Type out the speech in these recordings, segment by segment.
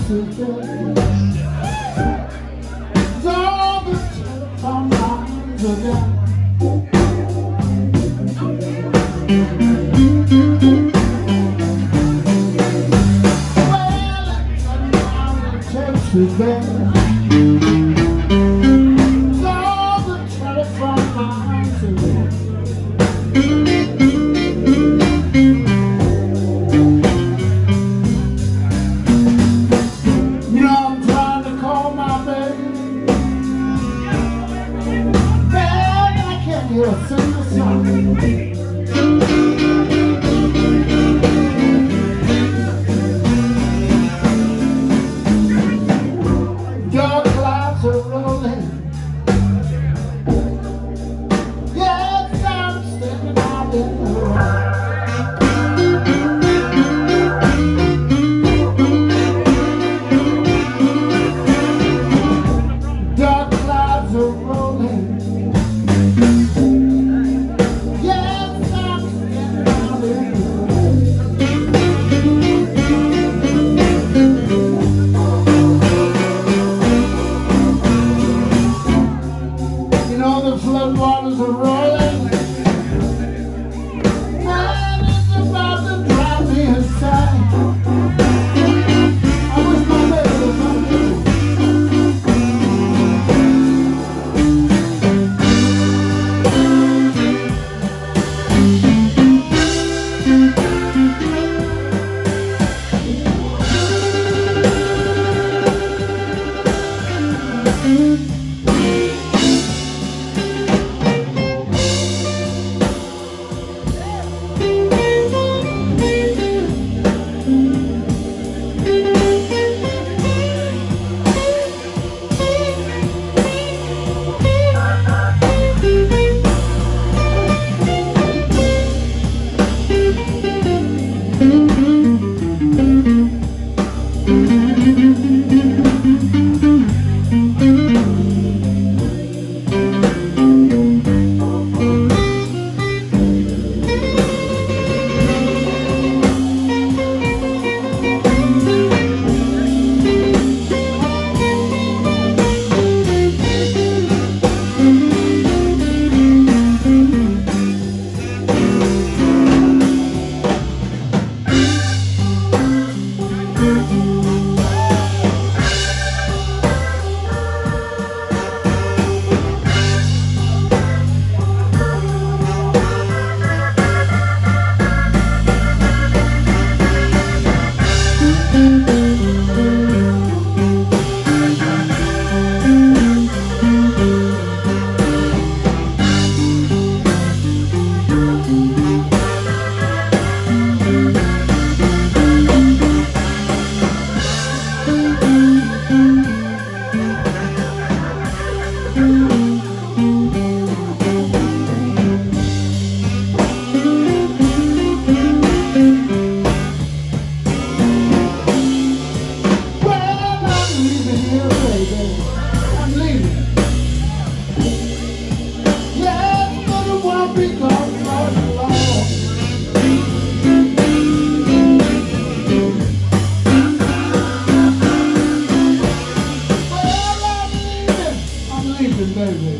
Texas, baby. All the telephone lines are down. Well, it's another Texas, baby. All the telephone lines are down. You'll sing the song. Dark clouds are rolling. Yes, I'm standing out in the rain. Dark clouds are rolling. The floodwaters are rolling, and it's about to drive me inside. I wish my baby was on me. Baby.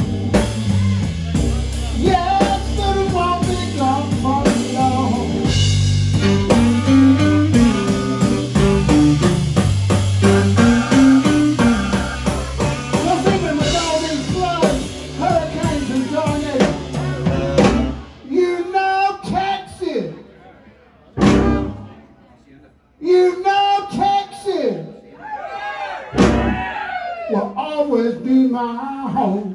Yes, but it won't be gone for long. What's even with all these floods, hurricanes, and tornadoes? You know Texas. You know Texas will always be my home.